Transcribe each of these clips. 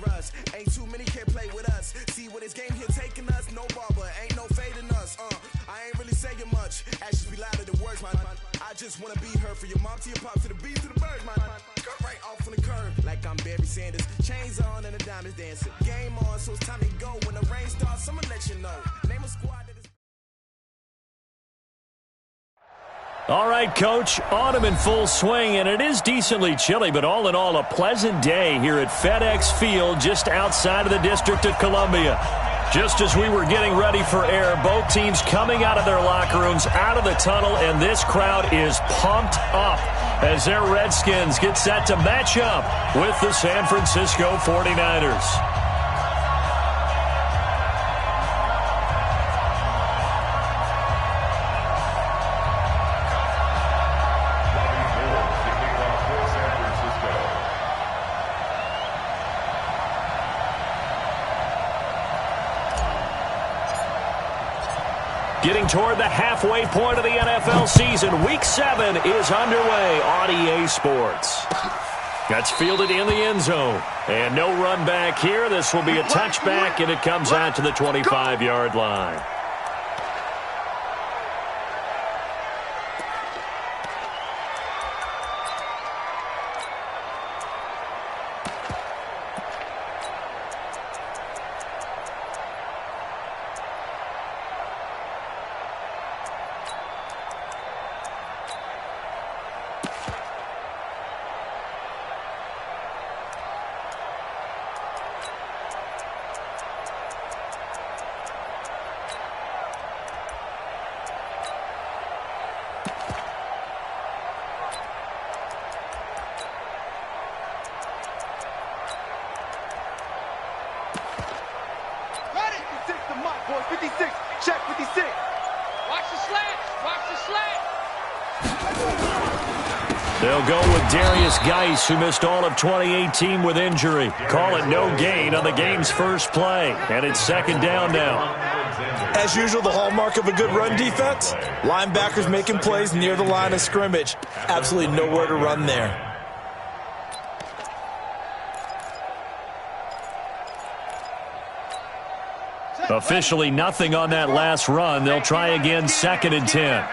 dangerous. Ain't too many can play with us. See what this game here taking us? No barber, ain't no fading us. I ain't really saying much. Actions be louder than words, man. I just wanna be heard. For your mom to your pop to the beat to the bird, man. Cut right off on the curb like I'm Barry Sanders. Chains on and the diamonds dancing. Game on, so it's time to go. When the rain starts, I'ma let you know. Name a squad that is. All right, Coach, autumn in full swing, and it is decently chilly, but all in all, a pleasant day here at FedEx Field just outside of the District of Columbia. Just as we were getting ready for air, both teams coming out of their locker rooms, out of the tunnel, and this crowd is pumped up as their Redskins get set to match up with the San Francisco 49ers. Getting toward the halfway point of the NFL season, Week 7 is underway on EA Sports. That's fielded in the end zone. And no run back here. This will be a touchback, and it comes out to the 25-yard line. They'll go with Darius Geis, who missed all of 2018 with injury. Call it no gain on the game's first play, and it's second down now. As usual, the hallmark of a good run defense, linebackers making plays near the line of scrimmage. Absolutely nowhere to run there. Officially nothing on that last run. They'll try again, second and 10.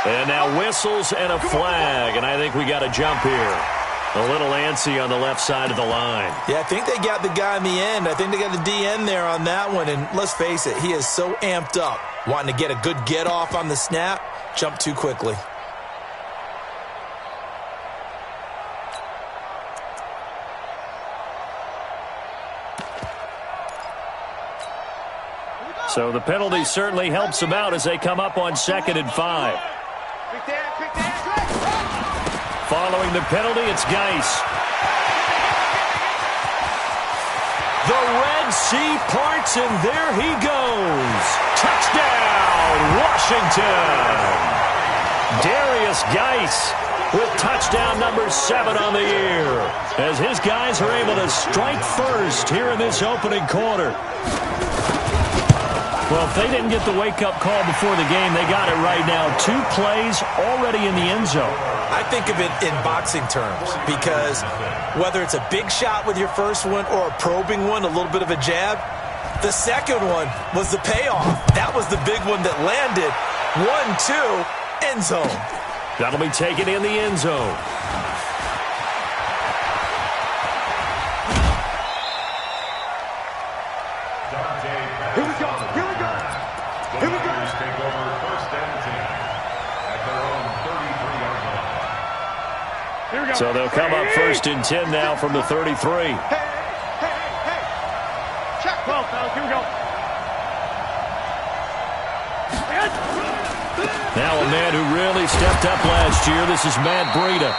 And now whistles and a flag, and I think we got a jump here. A little antsy on the left side of the line. Yeah, I think they got the guy in the end. I think they got the DN there on that one, and let's face it, he is so amped up, wanting to get a good get-off on the snap, jump too quickly. So the penalty certainly helps them out as they come up on 2nd and 5. Following the penalty, it's Geis. The Red Sea parts, and there he goes. Touchdown, Washington. Darius Geis with touchdown number 7 on the year, as his guys are able to strike first here in this opening quarter. Well, if they didn't get the wake-up call before the game, they got it right now. 2 plays already in the end zone. I think of it in boxing terms, because whether it's a big shot with your first one or a probing one, a little bit of a jab, the second one was the payoff. That was the big one that landed. 1-2, end zone. That'll be taken in the end zone. Here we go. Here we go. Here we go. Take over 1st and 10 at their own 33-yard line. Here we go. So they'll come up 1st and 10 now from the 33. Hey. Check 12, fellas. Here we go. Now a man who really stepped up last year. This is Matt Breida.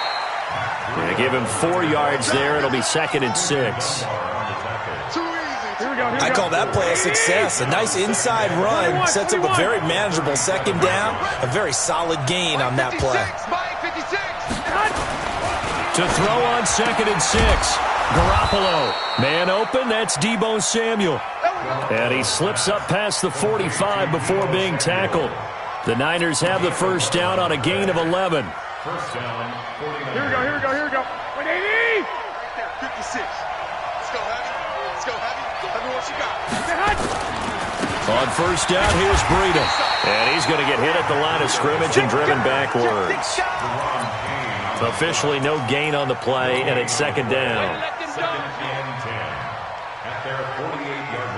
They give him 4 yards there. It'll be 2nd and 6. I call that play a success. A nice inside run sets up a very manageable second down. A very solid gain on that play. To throw on 2nd and 6. Garoppolo. Man open, that's Deebo Samuel. And he slips up past the 45 before being tackled. The Niners have the first down on a gain of 11. First down, 49. Here we go. 180! 56. Let's go, heavy. Let me what you got. On first down, here's Breida. And he's going to get hit at the line of scrimmage and driven backwards. Officially no gain on the play, and it's second down. Second and 10 at their 48-yard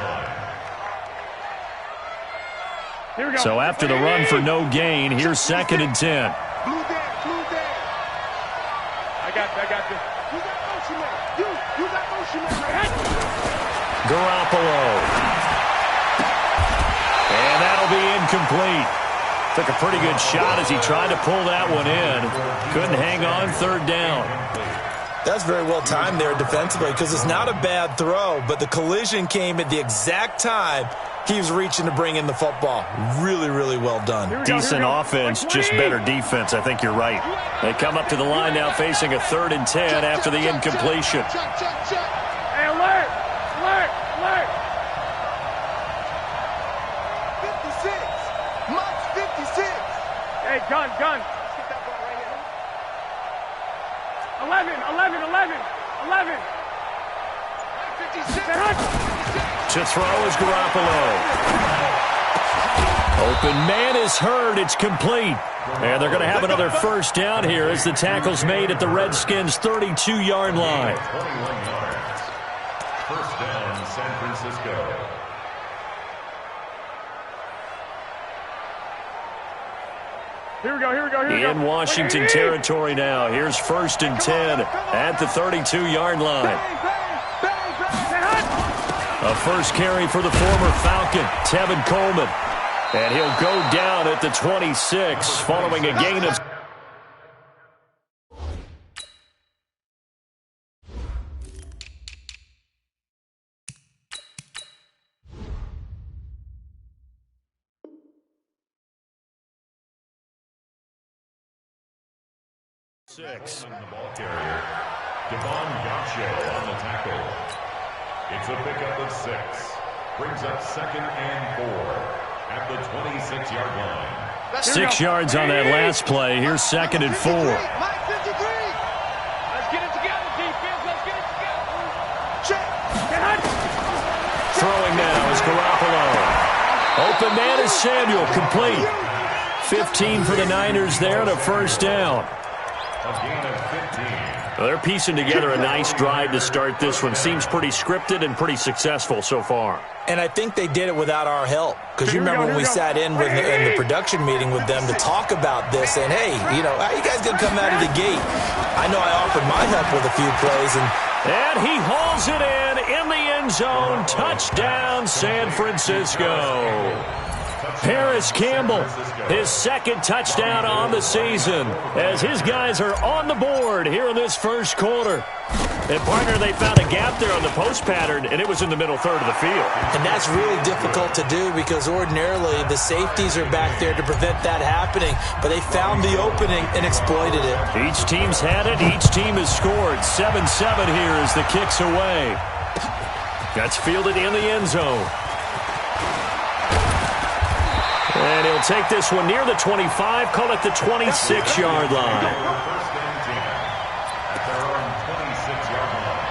line. So after the run for no gain, here's second and 10. Blue there. I got this. You got motion man. You got motion man. Garoppolo. And that'll be incomplete. Took a pretty good shot as he tried to pull that one in. Couldn't hang on, third down. That's very well timed there defensively because it's not a bad throw, but the collision came at the exact time he was reaching to bring in the football. Really, really well done. Decent offense, just better defense. I think you're right. They come up to the line now facing a 3rd and 10 after the incompletion. Hey, alert! 56. Mike's 56. Hey, gun. Let's get that ball right here. 11. 56. To throw is Garoppolo. Open man is heard. It's complete. And they're going to have another first down here as the tackle's made at the Redskins' 32-yard line. 21 yards. First down, San Francisco. Here we go. In Washington territory now. Here's first and 10 at the 32-yard line. A first carry for the former Falcon, Tevin Coleman. And he'll go down at the 26 following a gain of... Six. The ball carrier, Devon Gaccio on the tackle. It's a pickup of 6. Brings up 2nd and 4 at the 26-yard line. 6 yards on that last play. Here's 2nd and 4. Mike 53. Let's get it together, defense. Let's get it together. Check. Throwing now is Garoppolo. Open man is Samuel, complete. 15 for the Niners there and a first down. A gain of 15. Well, they're piecing together a nice drive to start this one. Seems pretty scripted and pretty successful so far. And I think they did it without our help. Because you remember when we sat in the production meeting with them to talk about this, and hey, how you guys going to come out of the gate? I know I offered my help with a few plays. And he hauls it in the end zone. Touchdown, San Francisco. Paris Campbell, his 2nd touchdown on the season, as his guys are on the board here in this first quarter. And, partner, they found a gap there on the post pattern, and it was in the middle third of the field. And that's really difficult to do because ordinarily the safeties are back there to prevent that happening. But they found the opening and exploited it. Each team's had it. Each team has scored. 7-7 here as the kick's away. That's fielded in the end zone. And he'll take this one near the 25, call it the 26-yard line. First and 10 at their own 26-yard line.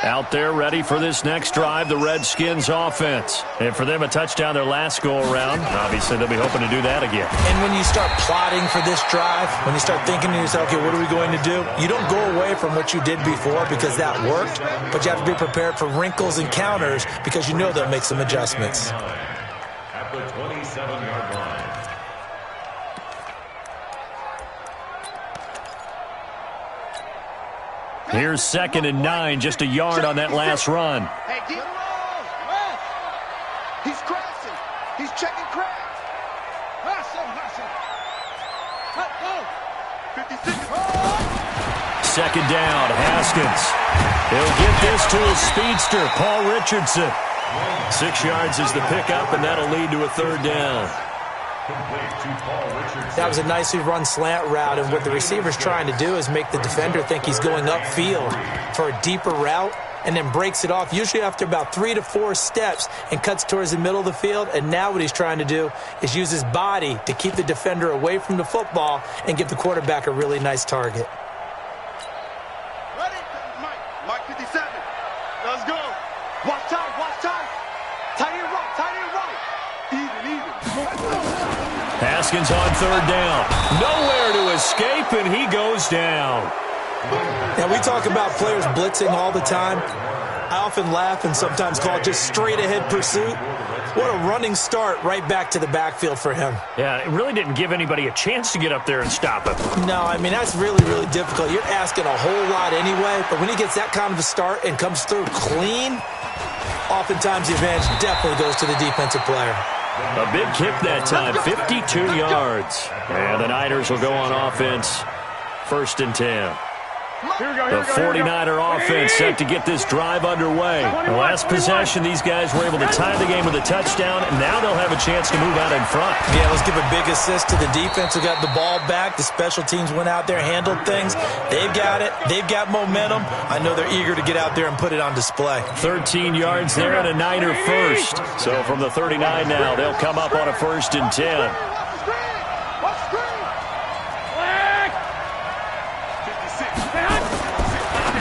Out there ready for this next drive, the Redskins offense. And for them, a touchdown their last go-around. Obviously, they'll be hoping to do that again. And when you start plotting for this drive, when you start thinking to yourself, okay, what are we going to do? You don't go away from what you did before because that worked, but you have to be prepared for wrinkles and counters because you know they'll make some adjustments. At the 27-yard line. Here's 2nd and 9, just a yard on that last run. Hey, get He's crashing. He's checking cracks. Hustle. 56. Second down, Haskins. He'll get this to his speedster, Paul Richardson. 6 yards is the pickup, and that'll lead to a third down. That was a nicely run slant route, and what the receiver's trying to do is make the defender think he's going upfield for a deeper route, and then breaks it off, usually after about 3 to 4 steps, and cuts towards the middle of the field. And now what he's trying to do is use his body to keep the defender away from the football and give the quarterback a really nice target. Ready? Mike 57. Let's go. Watch time, watch time. Tight end right. Even. Haskins on third down. Nowhere to escape, and he goes down. Now, we talk about players blitzing all the time. I often laugh and sometimes call it just straight-ahead pursuit. What a running start right back to the backfield for him. Yeah, it really didn't give anybody a chance to get up there and stop him. No, I mean, that's really, really difficult. You're asking a whole lot anyway, but when he gets that kind of a start and comes through clean, oftentimes the advantage definitely goes to the defensive player. A big kick that time, 52 yards. And the Niners will go on offense, 1st and 10. The 49er offense set to get this drive underway. The last possession, these guys were able to tie the game with a touchdown, and now they'll have a chance to move out in front. Yeah, let's give a big assist to the defense who got the ball back. The special teams went out there, handled things. They've got it. They've got momentum. I know they're eager to get out there and put it on display. 13 yards there and a Niner first. So from the 39 now, they'll come up on a 1st and 10.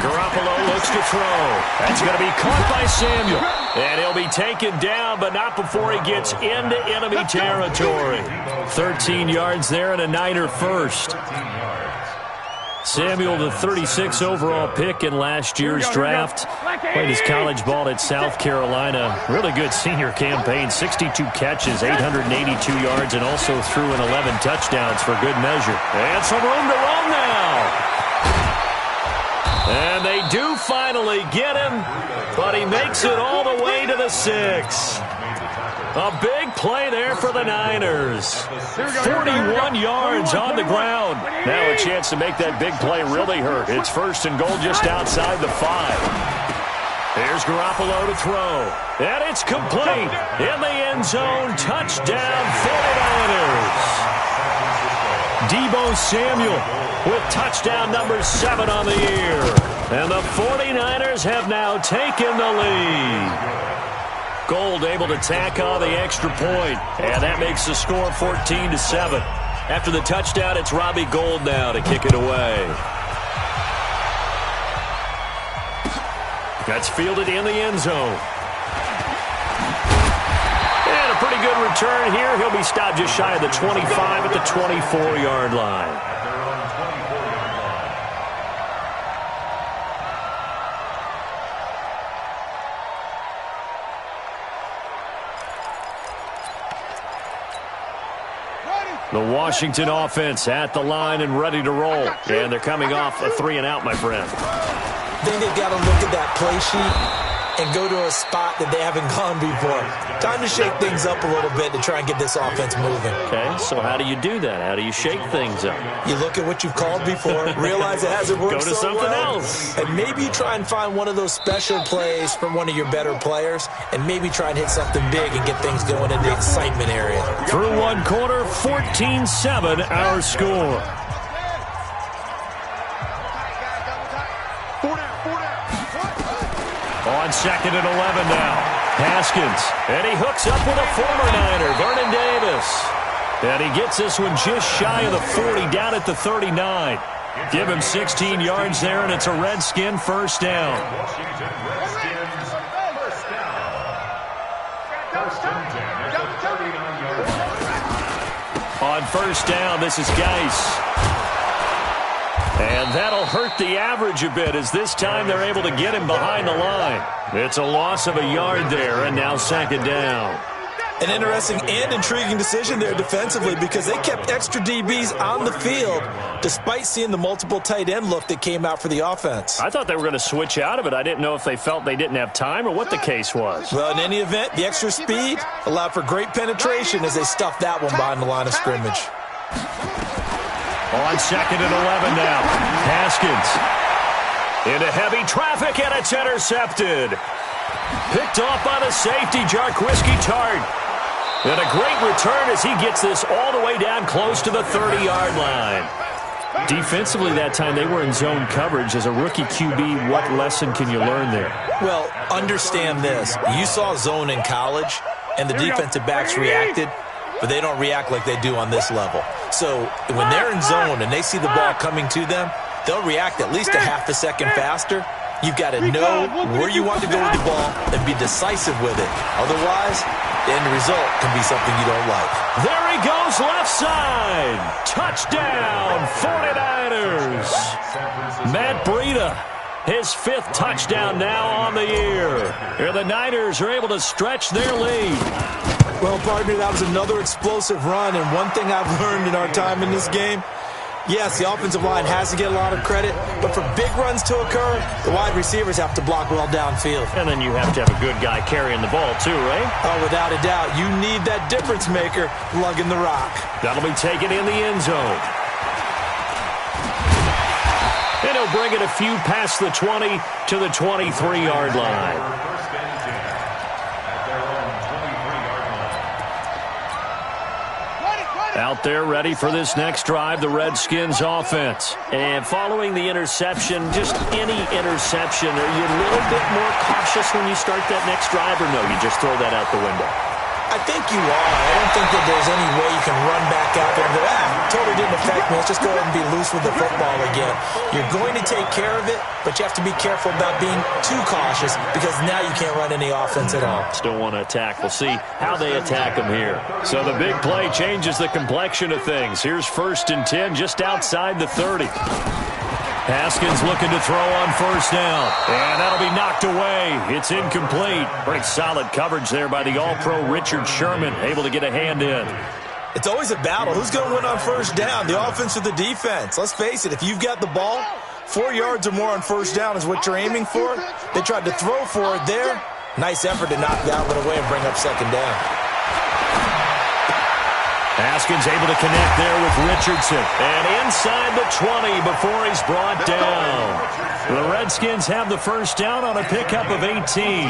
Garoppolo looks to throw. That's going to be caught by Samuel. And he'll be taken down, but not before he gets into enemy territory. 13 yards there and a Niner first. Samuel, the 36 overall pick in last year's draft. Played his college ball at South Carolina. Really good senior campaign. 62 catches, 882 yards, and also threw in 11 touchdowns for good measure. And some room to run now. And they do finally get him, but he makes it all the way to the 6. A big play there for the Niners. 41 yards on the ground. Now a chance to make that big play really hurt. It's 1st and goal just outside the 5. Here's Garoppolo to throw. And it's complete. In the end zone, touchdown 49ers. Deebo Samuel with touchdown number 7 on the year. And the 49ers have now taken the lead. Gold able to tack on the extra point. And that makes the score 14-7. After the touchdown, it's Robbie Gould now to kick it away. That's fielded in the end zone. And a pretty good return here. He'll be stopped just shy of the 25 at the 24-yard line. The Washington offense at the line and ready to roll. And they're coming off a 3-and-out, my friend. I think they've got to look at that play sheet and go to a spot that they haven't gone before. Time to shake things up a little bit to try and get this offense moving. Okay, so how do you do that? How do you shake things up? You look at what you've called before, realize it hasn't worked so well. Go to something else. And maybe you try and find one of those special plays from one of your better players, and maybe try and hit something big and get things going in the excitement area. Through one quarter, 14-7 our score. On 2nd and 11 now. Haskins. And he hooks up with a former Niner, Vernon Davis. And he gets this one just shy of the 40, down at the 39. Give him 16 yards there, and it's a Redskin first down. Washington Redskins first down. First and 10 at the 39-yard line. On first down, this is Geis. And that'll hurt the average a bit, as this time they're able to get him behind the line. It's a loss of a yard there, and now 2nd down. An interesting and intriguing decision there defensively, because they kept extra DBs on the field despite seeing the multiple tight end look that came out for the offense. I thought they were going to switch out of it. I didn't know if they felt they didn't have time or what the case was. Well, in any event, the extra speed allowed for great penetration as they stuffed that one behind the line of scrimmage. On 2nd and 11 now. Haskins into heavy traffic, and it's intercepted. Picked off by the safety, Jarquiski Tart. And a great return as he gets this all the way down close to the 30-yard line. Defensively that time, they were in zone coverage. As a rookie QB, what lesson can you learn there? Well, understand this. You saw zone in college, and the defensive backs reacted, but they don't react like they do on this level. So when they're in zone and they see the ball coming to them, they'll react at least a half a second faster. You've got to know where you want to go with the ball and be decisive with it. Otherwise, the end result can be something you don't like. There he goes, left side. Touchdown, 49ers. Matt Breida, his 5th touchdown now on the year. Here the Niners are able to stretch their lead. Well, partner, that was another explosive run, and one thing I've learned in our time in this game, yes, the offensive line has to get a lot of credit, but for big runs to occur, the wide receivers have to block well downfield. And then you have to have a good guy carrying the ball too, right? Oh, without a doubt. You need that difference maker lugging the rock. That'll be taken in the end zone. And he'll bring it a few past the 20 to the 23-yard line. Out there ready for this next drive, the Redskins offense. And following the interception, just any interception, are you a little bit more cautious when you start that next drive, or no, you just throw that out the window? I think you are. I don't think that there's any way you can run back out there and go, totally didn't affect me. Let's just go ahead and be loose with the football again. You're going to take care of it, but you have to be careful about being too cautious because now you can't run any offense at all. Still want to attack. We'll see how they attack them here. So the big play changes the complexion of things. Here's 1st and 10 just outside the 30. Haskins looking to throw on 1st down. And that'll be knocked away. It's incomplete. Pretty solid coverage there by the All-Pro Richard Sherman, able to get a hand in. It's always a battle. Who's going to win on 1st down, the offense or the defense? Let's face it, if you've got the ball, 4 yards or more on 1st down is what you're aiming for. They tried to throw for it there. Nice effort to knock that one away and bring up 2nd down. Haskins able to connect there with Richardson. And inside the 20 before he's brought down. The Redskins have the 1st down on a pickup of 18.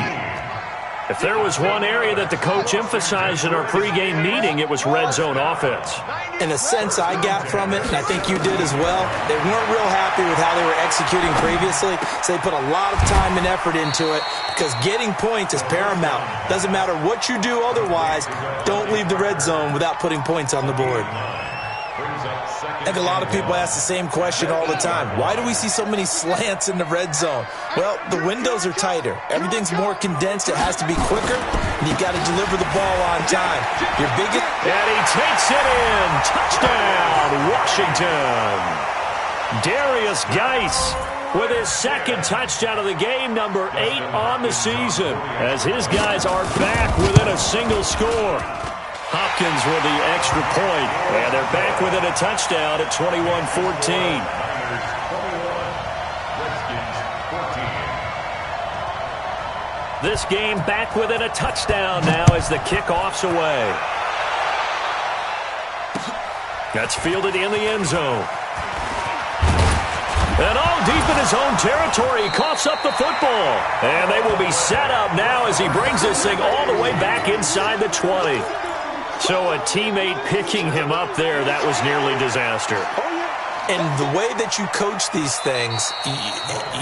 If there was one area that the coach emphasized in our pregame meeting, it was red zone offense. In a sense I got from it, and I think you did as well, they weren't real happy with how they were executing previously, so they put a lot of time and effort into it because getting points is paramount. Doesn't matter what you do otherwise, don't leave the red zone without putting points on the board. I think a lot of people ask the same question all the time. Why do we see so many slants in the red zone? Well, the windows are tighter. Everything's more condensed. It has to be quicker, and you've got to deliver the ball on time. Your biggest... And he takes it in. Touchdown, Washington. Darius Geis with his 2nd touchdown of the game, number 8 on the season, as his guys are back within a single score. Hopkins with the extra point, and they're back within a touchdown at 21-14. This game back within a touchdown now as the kickoff's away. That's fielded in the end zone. And all deep in his own territory, he coughs up the football. And they will be set up now as he brings this thing all the way back inside the 20. So a teammate picking him up there, that was nearly disaster. And the way that you coach these things,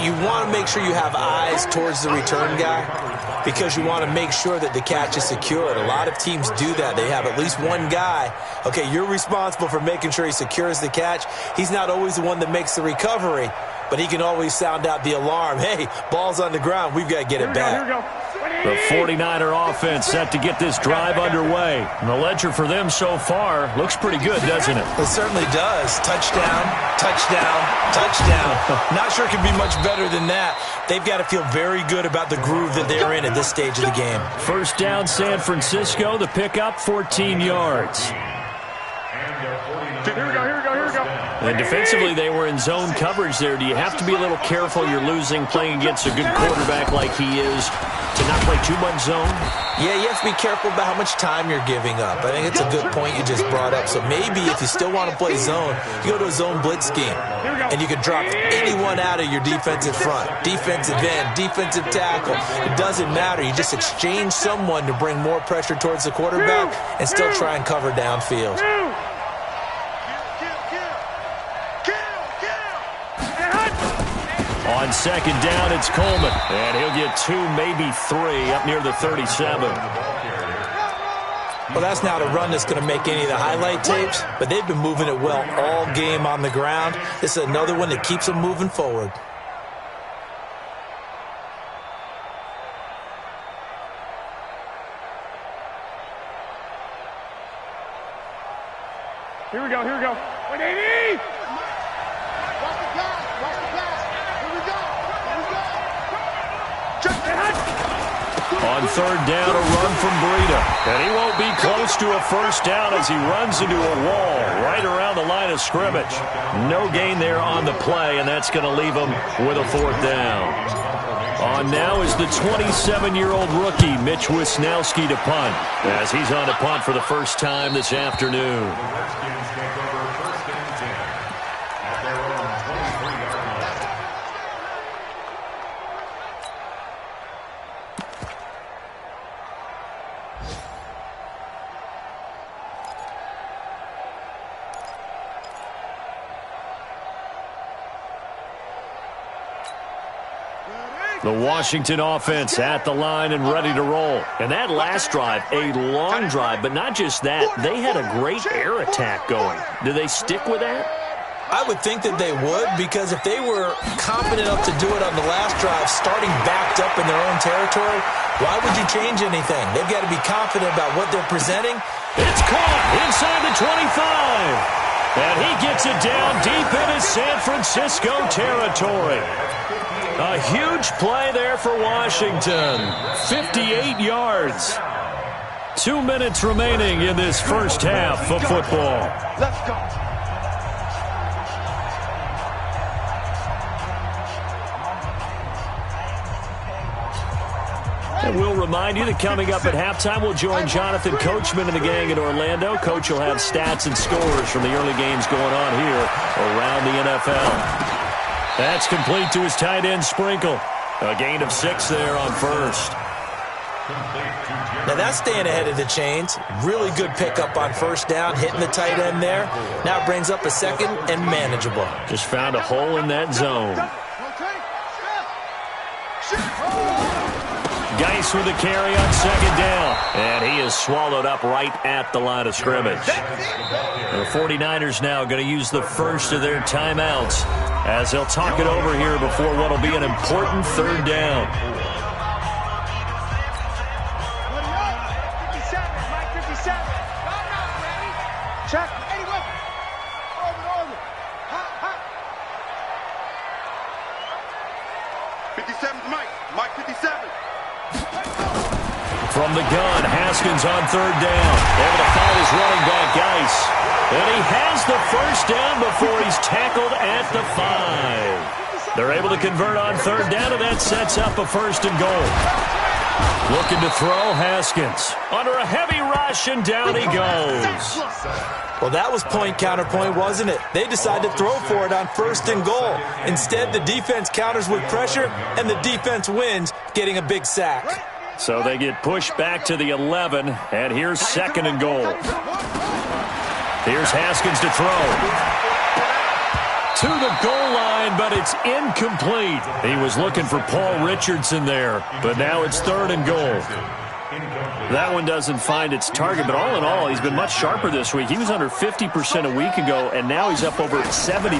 you want to make sure you have eyes towards the return guy because you want to make sure that the catch is secured. A lot of teams do that. They have at least one guy. Okay, you're responsible for making sure he secures the catch. He's not always the one that makes the recovery, but he can always sound out the alarm. Hey, ball's on the ground. We've got to get it back. The 49er offense set to get this drive underway. And the ledger for them so far looks pretty good, doesn't it? It certainly does. Touchdown, touchdown, touchdown. Not sure it can be much better than that. They've got to feel very good about the groove that they're in at this stage of the game. 1st down, San Francisco. The pickup, 14 yards. Here we go. And defensively, they were in zone coverage there. Do you have to be a little careful? You're losing playing against a good quarterback like he is. to not play too much zone? Yeah, you have to be careful about how much time you're giving up. I think it's a good point you just brought up. So maybe if you still want to play zone, you go to a zone blitz scheme. And you can drop anyone out of your defensive front. Defensive end, defensive tackle. It doesn't matter. You just exchange someone to bring more pressure towards the quarterback and still try and cover downfield. On second down, it's Coleman. And he'll get 2, maybe 3 up near the 37. Well, that's not a run that's going to make any of the highlight tapes, but they've been moving it well all game on the ground. This is another one that keeps them moving forward. Here we go, here we go. 180! Watch the pass, watch the pass. Here we go, here we go. Check the head! On third down, a run from Breida. And he won't be close to a first down as he runs into a wall right around the line of scrimmage. No gain there on the play, and that's going to leave him with a fourth down. On now is the 27-year-old rookie, Mitch Wisnowski, to punt, as he's on to punt for the first time this afternoon. The Washington offense at the line and ready to roll. And that last drive, a long drive, but not just that. They had a great air attack going. Do they stick with that? I would think that they would, because if they were confident enough to do it on the last drive, starting backed up in their own territory, why would you change anything? They've got to be confident about what they're presenting. It's caught inside the 25. And he gets it down deep into San Francisco territory. A huge play there for Washington. 58 yards. 2 minutes remaining in this first half of football. Let's go. And we'll remind you that coming up at halftime, we'll join Jonathan Coachman and the gang in Orlando. Coach will have stats and scores from the early games going on here around the NFL. That's complete to his tight end, Sprinkle. A gain of 6 there on first. Now that's staying ahead of the chains. Really good pickup on first down, hitting the tight end there. Now it brings up a second and manageable. Just found a hole in that zone. Geis with a carry on second down. And he is swallowed up right at the line of scrimmage. The 49ers now going to use the first of their timeouts as they'll talk it over here before what will be an important third down. Check. Anyway. Over. Hot. 57's Mike. Mike 57. From the gun, Haskins on third down. Able to find his running back, Geis. And he has the first down before he's tackled at the 5. They're able to convert on third down, and that sets up a first and goal. Looking to throw, Haskins. Under a heavy rush, and down he goes. Well, that was point counterpoint, wasn't it? They decided to throw for it on first and goal. Instead, the defense counters with pressure, and the defense wins, getting a big sack. So they get pushed back to the 11, and here's second and goal. Here's Haskins to throw. To the goal line, but it's incomplete. He was looking for Paul Richardson there, but now it's third and goal. That one doesn't find its target, but all in all, he's been much sharper this week. He was under 50% a week ago, and now he's up over 70%.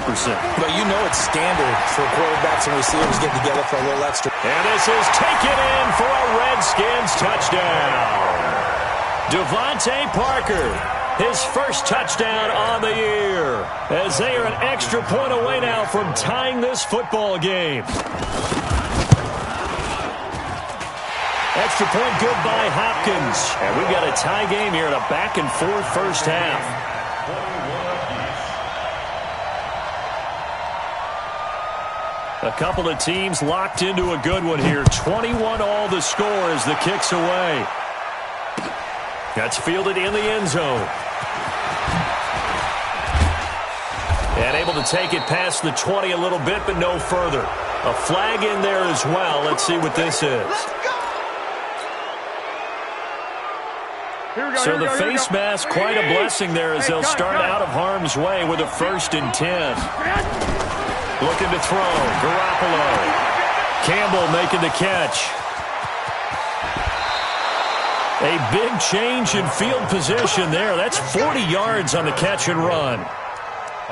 But you know it's standard for quarterbacks and receivers getting together for a little extra. And this is taken in for a Redskins touchdown. Devontae Parker, his first touchdown on the year, as they are an extra point away now from tying this football game. Extra point good by Hopkins. And we've got a tie game here in a back-and-forth first half. A couple of teams locked into a good one here. 21 all the score as the kick's away. That's fielded in the end zone. And able to take it past the 20 a little bit, but no further. A flag in there as well. Let's see what this is. So the face mask, quite a blessing there as they'll start out of harm's way with a 1st and 10. Looking to throw. Garoppolo. Campbell making the catch. A big change in field position there. That's 40 yards on the catch and run.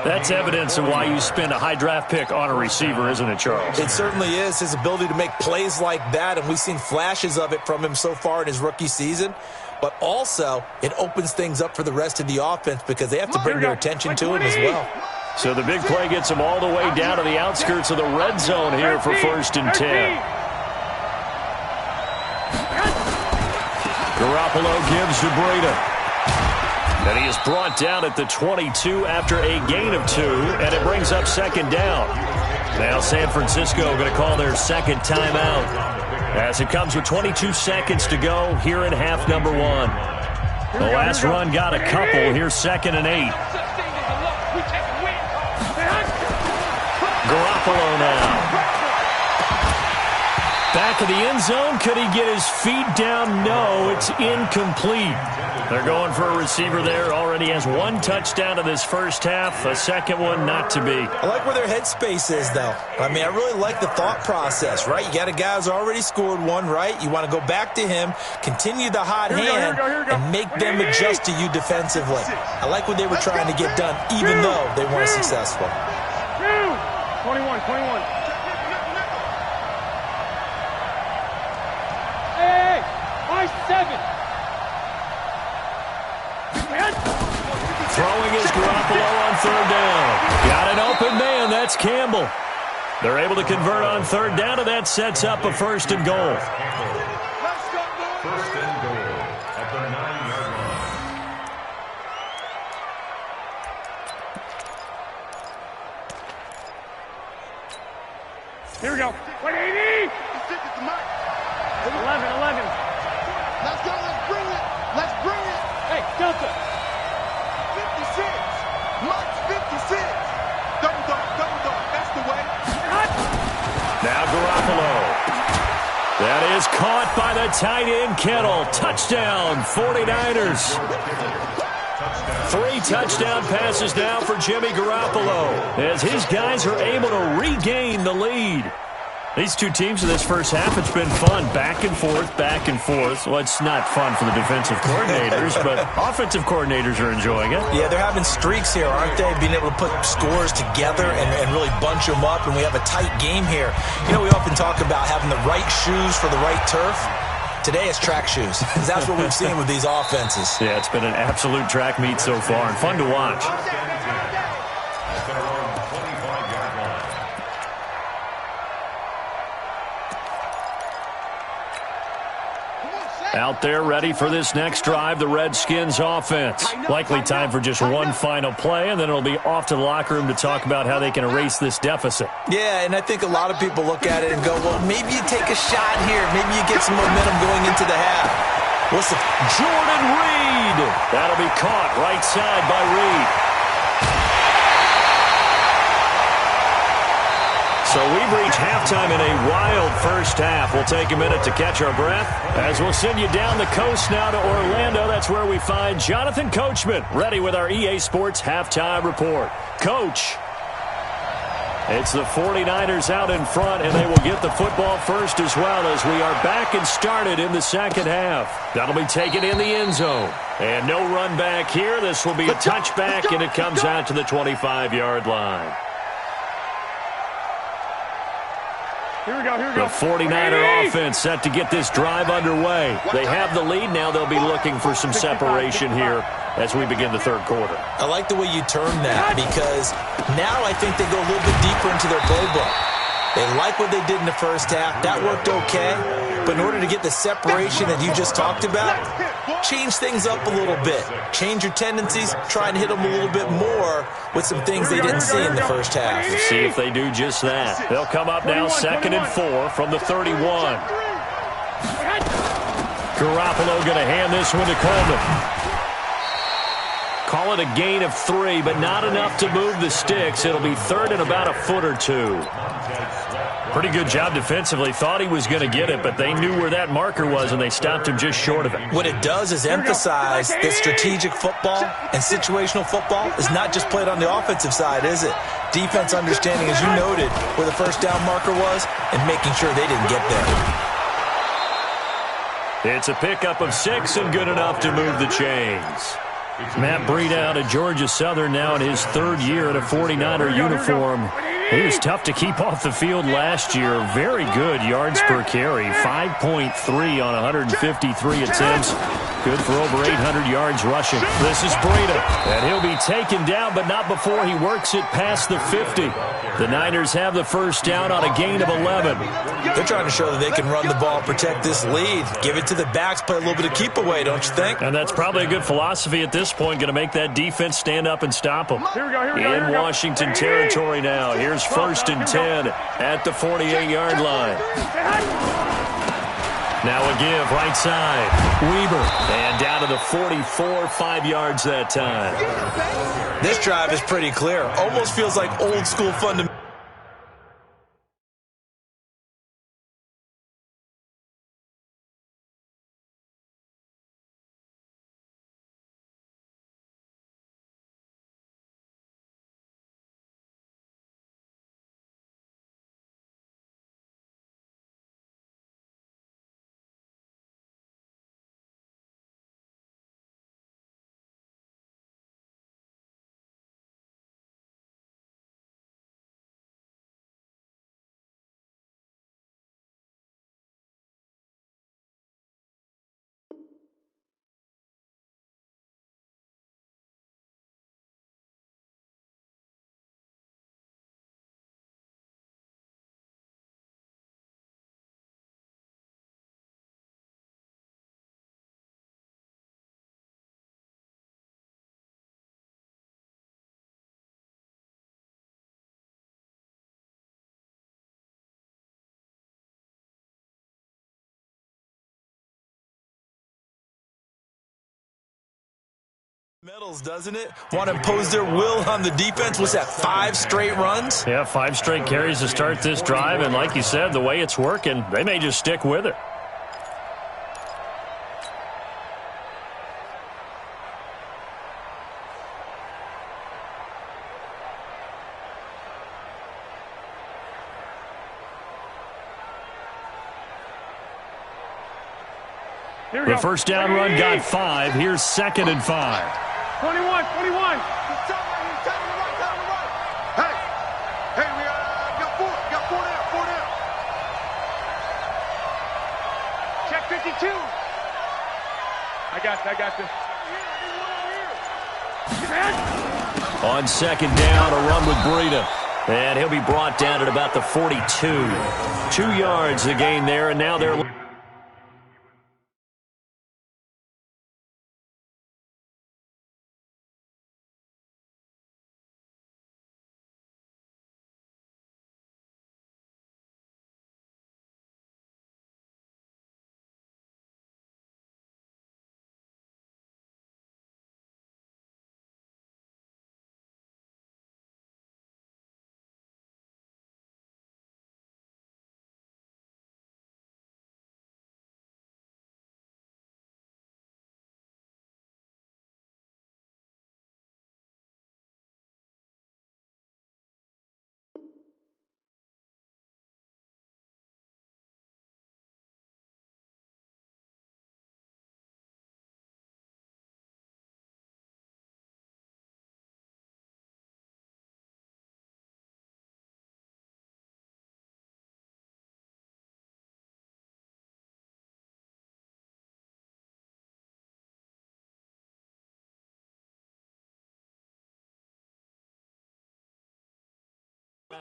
That's evidence of why you spend a high draft pick on a receiver, isn't it, Charles? It certainly is. His ability to make plays like that, and we've seen flashes of it from him so far in his rookie season. But also, it opens things up for the rest of the offense because they have to bring their attention to him as well. So the big play gets him all the way down to the outskirts of the red zone here for 1st and 10. Garoppolo gives to Breida. And he is brought down at the 22 after a gain of 2, and it brings up 2nd down. Now San Francisco going to call their 2nd timeout as it comes with 22 seconds to go here in half number 1. The last run got a couple. Here's 2nd and 8. Garoppolo now. Back of the end zone. Could he get his feet down? No, it's incomplete. They're going for a receiver there. Already has 1 touchdown in this first half. A second one not to be. I like where their headspace is, though. I mean, I really like the thought process, right? You got a guy who's already scored 1, right? You want to go back to him, continue the hot hand, and make them adjust to you defensively. I like what they were trying to get done, even though they weren't successful. 21. Hey, 7. Throwing is Garoppolo on 3rd down. Got an open man. That's Campbell. They're able to convert on 3rd down, and that sets up a 1st and goal. 1st and goal at the 9-yard line. Here we go. 180. 11. Let's go. Let's bring it. Let's bring it. Hey, Delta. 56. March 56. Double dog. That's the way. Now Garoppolo. That is caught by the tight end, Kittle. Touchdown, 49ers. 3 touchdown passes now for Jimmy Garoppolo as his guys are able to regain the lead. These two teams in this first half, it's been fun. Back and forth. Well, it's not fun for the defensive coordinators, but offensive coordinators are enjoying it. Yeah, they're having streaks here, aren't they? Being able to put scores together and really bunch them up, and we have a tight game here. You know, we often talk about having the right shoes for the right turf. Today it's track shoes, because that's what we've seen with these offenses. Yeah, it's been an absolute track meet so far, and fun to watch. Out there ready for this next drive, the Redskins offense. Likely time for just one final play, and then it'll be off to the locker room to talk about how they can erase this deficit. Yeah, and I think a lot of people look at it and go, well, maybe you take a shot here. Maybe you get some momentum going into the half. Listen, Jordan Reed. That'll be caught right side by Reed. So we've reached halftime in a wild first half. We'll take a minute to catch our breath as we'll send you down the coast now to Orlando. That's where we find Jonathan Coachman ready with our EA Sports Halftime Report. Coach, it's the 49ers out in front, and they will get the football first as well as we are back and started in the second half. That'll be taken in the end zone. And no run back here. This will be a touchback, and it comes out to the 25-yard line. Here we go. The 49er offense set to get this drive underway. They have the lead. Now they'll be looking for some separation here as we begin the third quarter. I like the way you term that because now I think they go a little bit deeper into their playbook. They like what they did in the first half. That worked okay. But in order to get the separation that you just talked about, change things up a little bit. Change your tendencies. Try and hit them a little bit more with some things they didn't see in the first half. Let's see if they do just that. They'll come up now 2nd and 4 from the 31. Garoppolo going to hand this one to Coleman. Call it a gain of 3, but not enough to move the sticks. It'll be 3rd and about a foot or 2. Pretty good job defensively. Thought he was going to get it, but they knew where that marker was, and they stopped him just short of it. What it does is emphasize that strategic football and situational football is not just played on the offensive side, is it? Defense understanding, as you noted, where the first down marker was and making sure they didn't get there. It's a pickup of 6 and good enough to move the chains. Matt Breida out of Georgia Southern now in his 3rd year in a 49er uniform. He was tough to keep off the field last year. Very good yards per carry, 5.3 on 153 attempts. Good for over 800 yards rushing. This is Breida, and he'll be taken down, but not before he works it past the 50. The Niners have the first down on a gain of 11. They're trying to show that they can run the ball, protect this lead. Give it to the backs, play a little bit of keep away, don't you think? And that's probably a good philosophy at this point, going to make that defense stand up and stop them. In Washington territory now. Here's 1st and 10 at the 48-yard line. Now a give, right side. Weber. And down to the 44, 5 yards that time. This drive is pretty clear. Almost feels like old school fundamentals. Doesn't it? Want to impose their will on the defense. Was that 5 straight runs? Yeah, 5 straight carries to start this drive, and like you said, the way it's working, they may just stick with it. The first down run got 5. Here's 2nd and 5. 21. Hey, we got 4 down. Check 52. I got this. On 2nd down, a run with Breida. And he'll be brought down at about the 42. 2 yards the gain there, and now they're...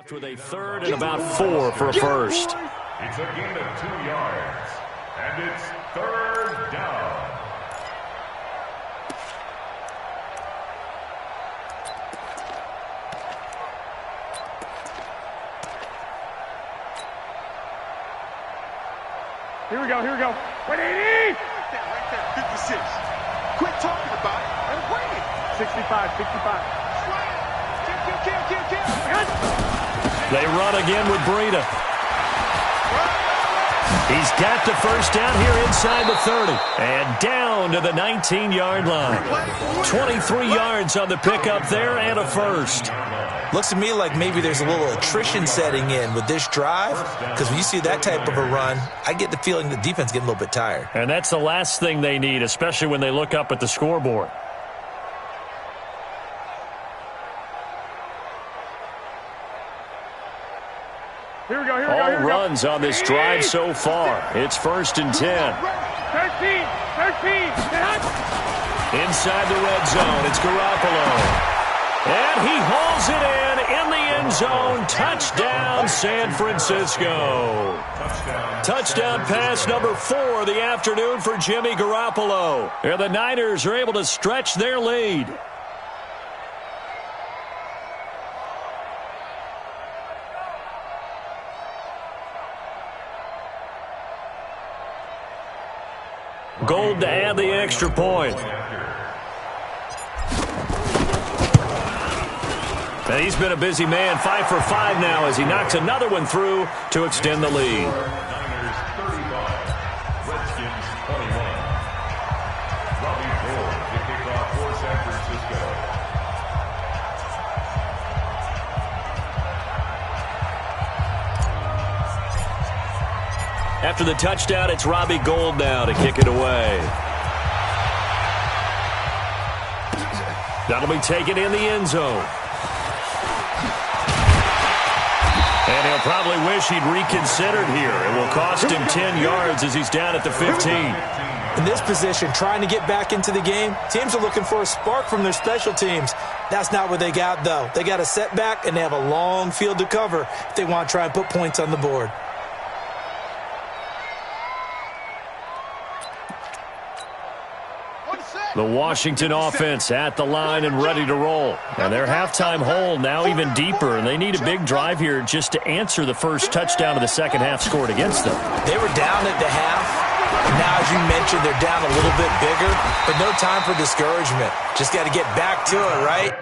Left with a third and about 4 for a first. It's a gain of 2 yards, and it's third down. Here we go, here we go. 180! Right there, 56. Quit talking about it and bring it. 65, 65. Kill. They run again with Breida. He's got the first down here inside the 30. And down to the 19-yard line. 23 yards on the pickup there and a first. Looks to me like maybe there's a little attrition setting in with this drive, because when you see that type of a run, I get the feeling the defense getting a little bit tired. And that's the last thing they need, especially when they look up at the scoreboard. Here we go, here we go, All here we go. runs on this drive so far. It's 1st and 10. 13, 13. Inside the red zone, it's Garoppolo. And he hauls it in the end zone. Touchdown, San Francisco. Touchdown pass number 4 of the afternoon for Jimmy Garoppolo. And the Niners are able to stretch their lead. Gold to add the extra point. And he's been a busy man, 5 for 5 now as he knocks another one through to extend the lead. Niners 35, Redskins 21. Robbie Ford to kick off for San Francisco. After the touchdown, it's Robbie Gould now to kick it away. That'll be taken in the end zone. And he'll probably wish he'd reconsidered here. It will cost him 10 yards as he's down at the 15. In this position, trying to get back into the game, teams are looking for a spark from their special teams. That's not what they got, though. They got a setback, and they have a long field to cover if they want to try and put points on the board. The Washington offense at the line and ready to roll. And their halftime hole now even deeper, and they need a big drive here just to answer the first touchdown of the second half scored against them. They were down at the half. Now, as you mentioned, they're down a little bit bigger, but no time for discouragement. Just got to get back to it, right?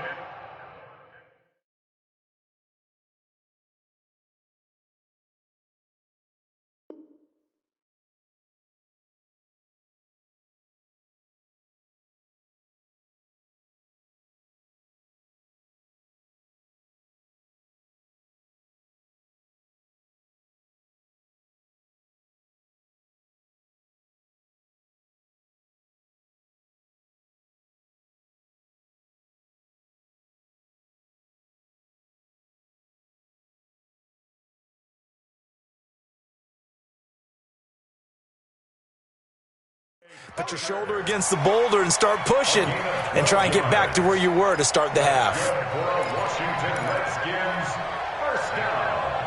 Put your shoulder against the boulder and start pushing and try and get back to where you were to start the half. For Washington Redskins, first down.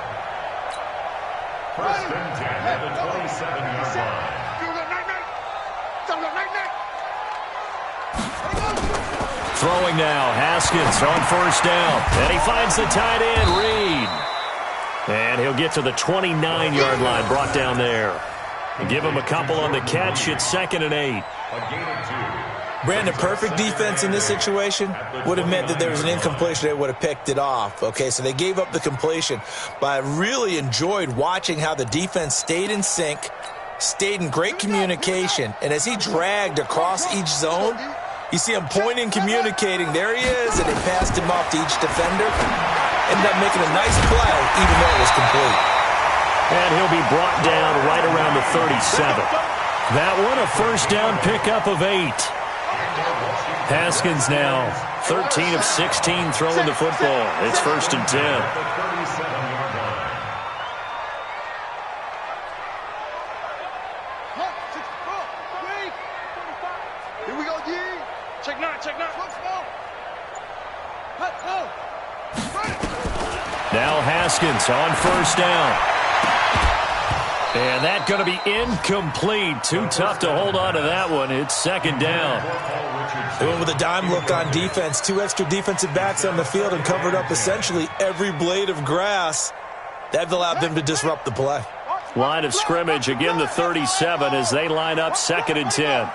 First and 10 at the 27-yard line. Throwing now, Haskins on first down. And he finds the tight end, Reed. And he'll get to the 29-yard line, brought down there. Give him a couple on the catch. It's 2nd and 8. A gain of 2. Brandon, perfect defense in this situation would have meant that there was an incompletion. They would have picked it off. Okay, so they gave up the completion. But I really enjoyed watching how the defense stayed in sync, stayed in great communication. And as he dragged across each zone, you see him pointing, communicating. There he is, and he passed him off to each defender. Ended up making a nice play, even though it was complete. And he'll be brought down right around the 37. That one, a first down pickup of 8. Haskins now 13 of 16 throwing the football. It's 1st and 10. Here we go, D. Check 9, check 9. Now Haskins on first down. And that's going to be incomplete. Too tough to hold on to that one. It's second down. They went with a dime look on defense. 2 extra defensive backs on the field and covered up essentially every blade of grass. That allowed them to disrupt the play. Line of scrimmage, again the 37 as they line up 2nd and 10.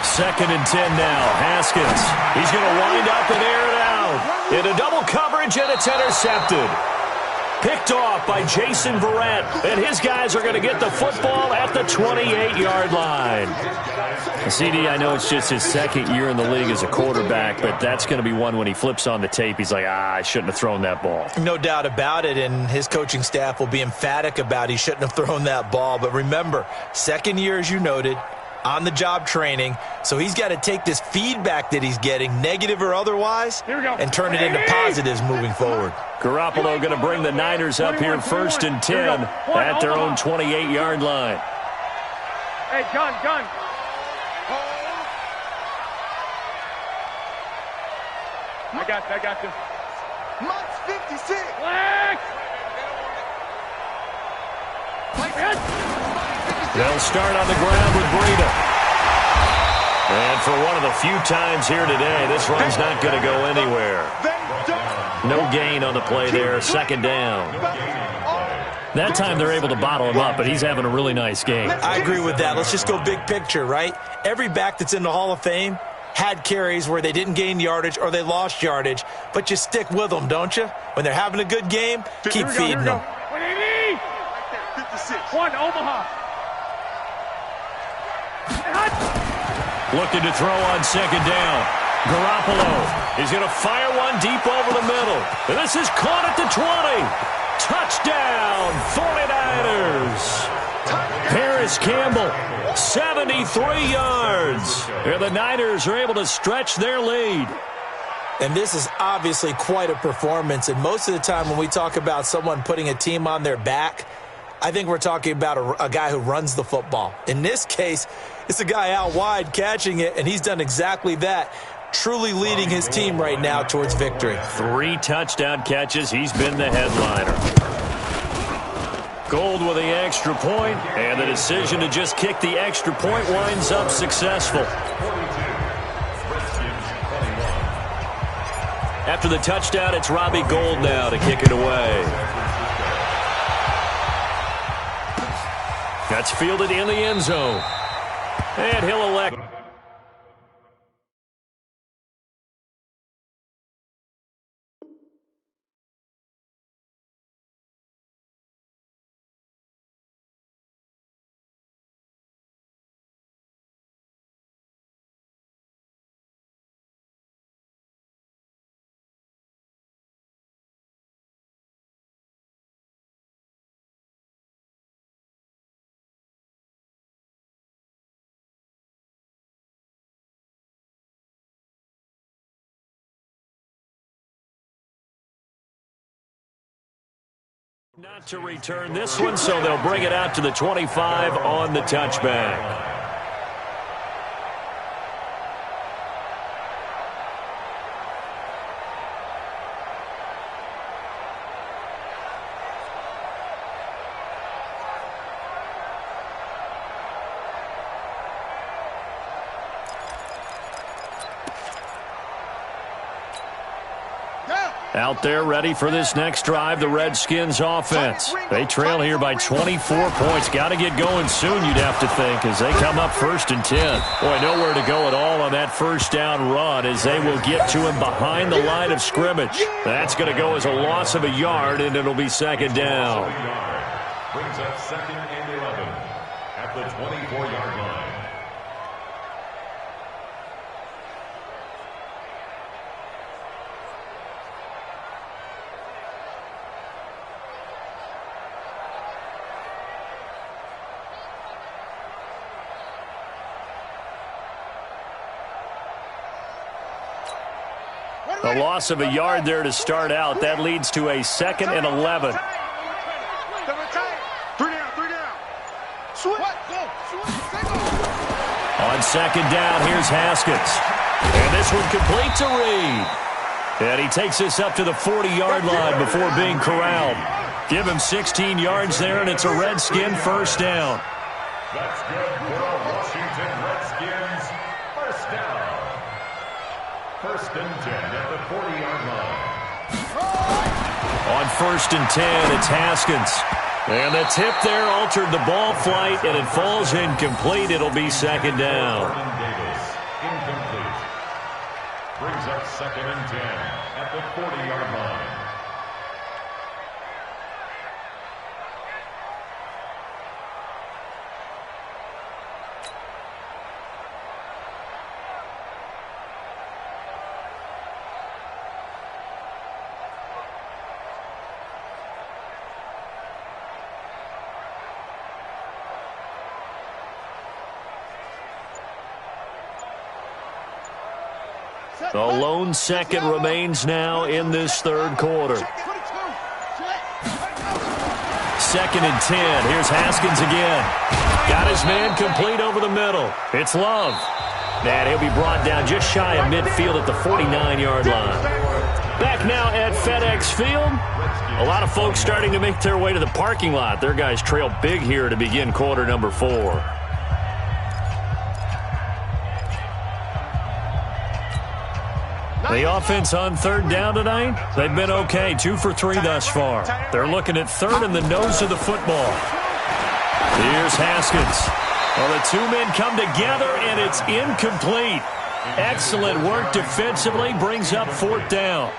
2nd and 10 now. Haskins. He's going to wind up and air it out. Into double coverage, and it's intercepted. Picked off by Jason Verrett, and his guys are going to get the football at the 28-yard line. CD, I know it's just his 2nd year in the league as a quarterback, but that's going to be one when he flips on the tape. He's like, I shouldn't have thrown that ball. No doubt about it, and his coaching staff will be emphatic about he shouldn't have thrown that ball. But remember, 2nd year, as you noted, on-the-job training, so he's got to take this feedback that he's getting, negative or otherwise, and turn it into positives moving forward. Garoppolo going to bring the Niners up here 1st and 10 at their own 28-yard line. Hey, gun. I got you. Mike's 56. Flex! They'll start on the ground with Breida. And for one of the few times here today, this run's not going to go anywhere. No gain on the play there, 2nd down. That time they're able to bottle him up, but he's having a really nice game. I agree with that. Let's just go big picture, right? Every back that's in the Hall of Fame had carries where they didn't gain yardage or they lost yardage, but you stick with them, don't you? When they're having a good game, keep feeding them. 180! 1, Omaha. Looking to throw on 2nd down. Garoppolo is going to fire one deep over the middle. And this is caught at the 20. Touchdown, 49ers. Paris Campbell, 73 yards. And the Niners are able to stretch their lead. And this is obviously quite a performance. And most of the time when we talk about someone putting a team on their back, I think we're talking about a guy who runs the football. In this case, it's a guy out wide catching it, and he's done exactly that, truly leading his team right now towards victory. 3 touchdown catches. He's been the headliner. Gold with the extra point, and the decision to just kick the extra point winds up successful. After the touchdown, it's Robbie Gould now to kick it away. That's fielded in the end zone. And he'll elect. Not to return this one, so they'll bring it out to the 25 on the touchback. Out there ready for this next drive, the Redskins offense. They trail here by 24 points. Got to get going soon, you'd have to think, as they come up 1st and 10. Boy, nowhere to go at all on that first down run as they will get to him behind the line of scrimmage. That's going to go as a loss of a yard, and it'll be 2nd down. Brings up 2nd and 11 at the 24-yard line. A loss of a yard there to start out. That leads to a 2nd and 11. 3 down. On 2nd down, here's Haskins. And this one complete to Reed. And he takes this up to the 40-yard line before being corralled. Give him 16 yards there, and it's a Redskin first down. That's good for the Washington Redskins. First down. First and 10 at the 40-yard line. On first and 10, it's Haskins. And the tip there altered the ball flight, and it falls incomplete. It'll be second down. Davis, incomplete. Brings up second and 10 at the 40-yard line. The lone second remains now in this third quarter. Second and 10. Here's Haskins again. Got his man complete over the middle. It's Love. And he'll be brought down just shy of midfield at the 49-yard line. Back now at FedEx Field. A lot of folks starting to make their way to the parking lot. Their guys trail big here to begin quarter number 4. The offense on third down tonight, they've been okay. 2 for 3 thus far. They're looking at third in the nose of the football. Here's Haskins. Well, the two men come together, and it's incomplete. Excellent work defensively, brings up fourth down.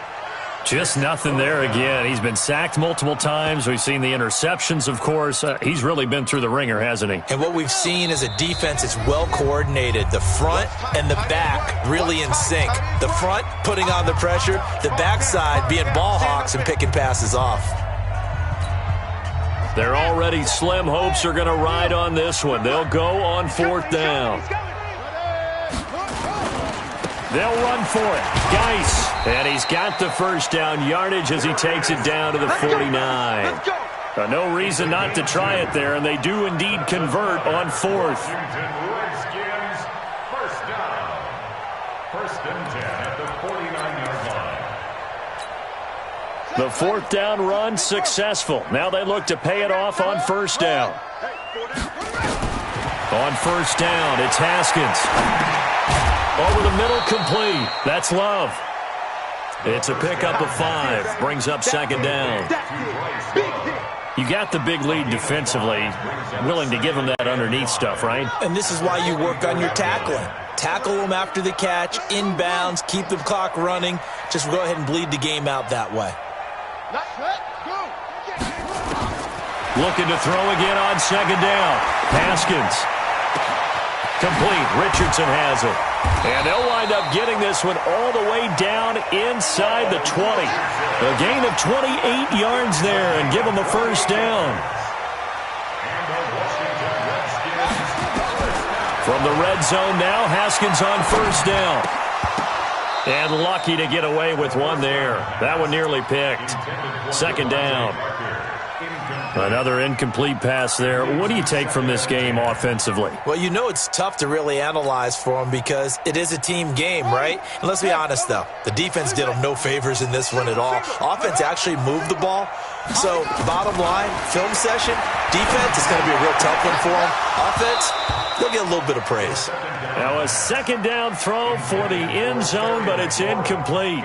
Just nothing there again. He's been sacked multiple times. We've seen the interceptions, of course. He's really been through the ringer, hasn't he? And what we've seen is a defense that's well coordinated. The front and the back really in sync. The front putting on the pressure, the backside being ball hawks and picking passes off. They're already slim hopes are going to ride on this one. They'll go on fourth down. They'll run for it. Geis. And he's got the first down yardage as he takes it down to the 49. No reason not to try it there, and they do indeed convert on fourth. Redskins, first down. First and 10 at the 49-yard line. The fourth down run successful. Now they look to pay it off on first down. On first down, it's Haskins. Over the middle, complete. That's Love. It's a pickup of 5. Brings up second down. You got the big lead defensively. Willing to give them that underneath stuff, right? And this is why you work on your tackling. Tackle them after the catch, inbounds, keep the clock running. Just go ahead and bleed the game out that way. Looking to throw again on second down. Haskins. Complete. Richardson has it. And they'll wind up getting this one all the way down inside the 20. A gain of 28 yards there and give them a first down. From the red zone now, Haskins on first down. And lucky to get away with one there. That one nearly picked. Second down. Another incomplete pass there. What do you take from this game offensively? Well, you know it's tough to really analyze for them because it is a team game, right? And let's be honest, though. The defense did them no favors in this one at all. Offense actually moved the ball. So, bottom line, film session, defense is going to be a real tough one for them. Offense, they'll get a little bit of praise. Now a second down throw for the end zone, but it's incomplete.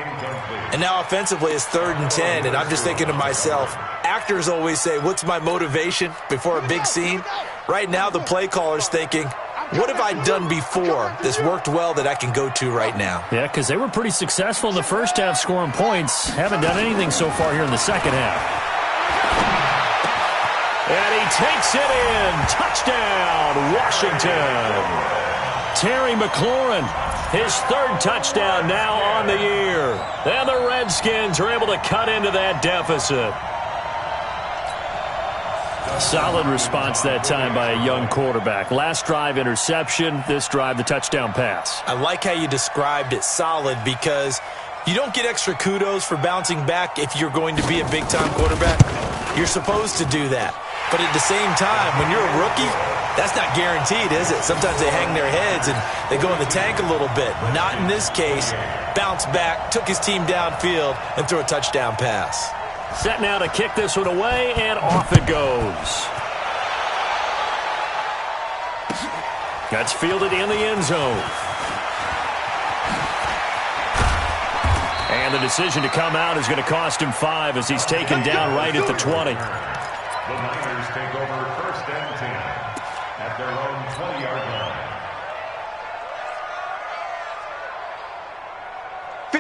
And now offensively it's 3rd and 10, and I'm just thinking to myself, actors always say, what's my motivation before a big scene? Right now the play caller's thinking, what have I done before that's worked well that I can go to right now? Yeah, because they were pretty successful in the first half scoring points. Haven't done anything so far here in the second half. And he takes it in. Touchdown, Washington. Terry McLaurin, his 3rd touchdown now on the year. And the Redskins are able to cut into that deficit. Solid response that time by a young quarterback. Last drive, interception. This drive, the touchdown pass. I like how you described it, solid, because you don't get extra kudos for bouncing back if you're going to be a big-time quarterback. You're supposed to do that. But at the same time, when you're a rookie, that's not guaranteed, is it? Sometimes they hang their heads and they go in the tank a little bit. Not in this case. Bounced back, took his team downfield, and threw a touchdown pass. Set now to kick this one away, and off it goes. That's fielded in the end zone. And the decision to come out is going to cost him 5 as he's taken down right at the 20. The Niners take over 1st and 10 at their own 20-yard line. The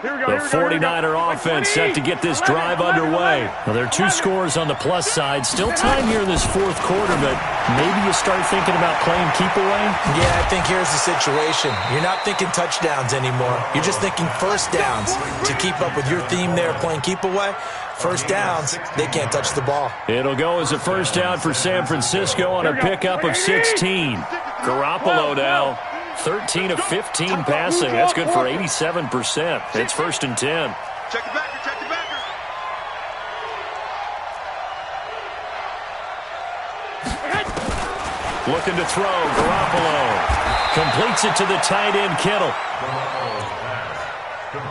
49er offense set to get this drive underway. Well, there are 2 scores on the plus side. Still time here in this 4th quarter, but maybe you start thinking about playing keep away? Yeah, I think here's the situation. You're not thinking touchdowns anymore. You're just thinking first downs. To keep up with your theme there, playing keep away, first downs, they can't touch the ball. It'll go as a first down for San Francisco on a pickup of 16. Garoppolo now. 13 of 15 passing. That's good for 87%. It's 1st and 10. Check the backer, check the backer. Looking to throw. Garoppolo completes it to the tight end, Kittle.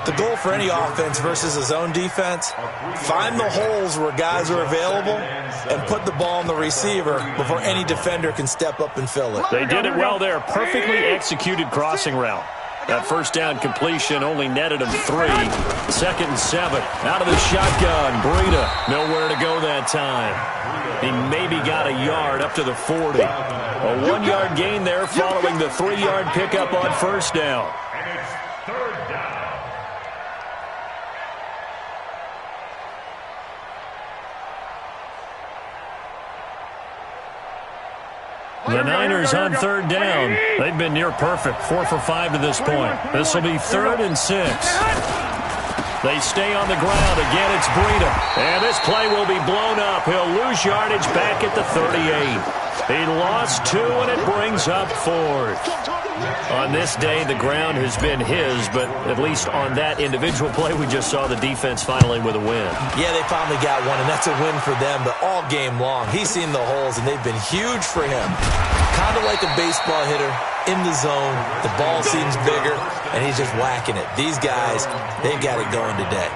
The goal for any offense versus a zone defense, find the holes where guys are available and put the ball on the receiver before any defender can step up and fill it. They did it well there. Perfectly executed crossing route. That first down completion only netted him 3. 2nd and 7. Out of the shotgun. Breida nowhere to go that time. He maybe got a yard up to the 40. A 1-yard gain there following the 3-yard pickup on first down. And it's 3rd down. The Niners on 3rd down. They've been near perfect. 4 for 5 to this point. This will be 3rd and 6. They stay on the ground. Again, it's Breida. And this play will be blown up. He'll lose yardage back at the 38. He lost 2, and it brings up 4th. On this day, the ground has been his, but at least on that individual play, we just saw the defense finally with a win. Yeah, they finally got one, and that's a win for them, but all game long, he's seen the holes, and they've been huge for him. Kind of like a baseball hitter in the zone. The ball seems bigger, and he's just whacking it. These guys, they've got it going today.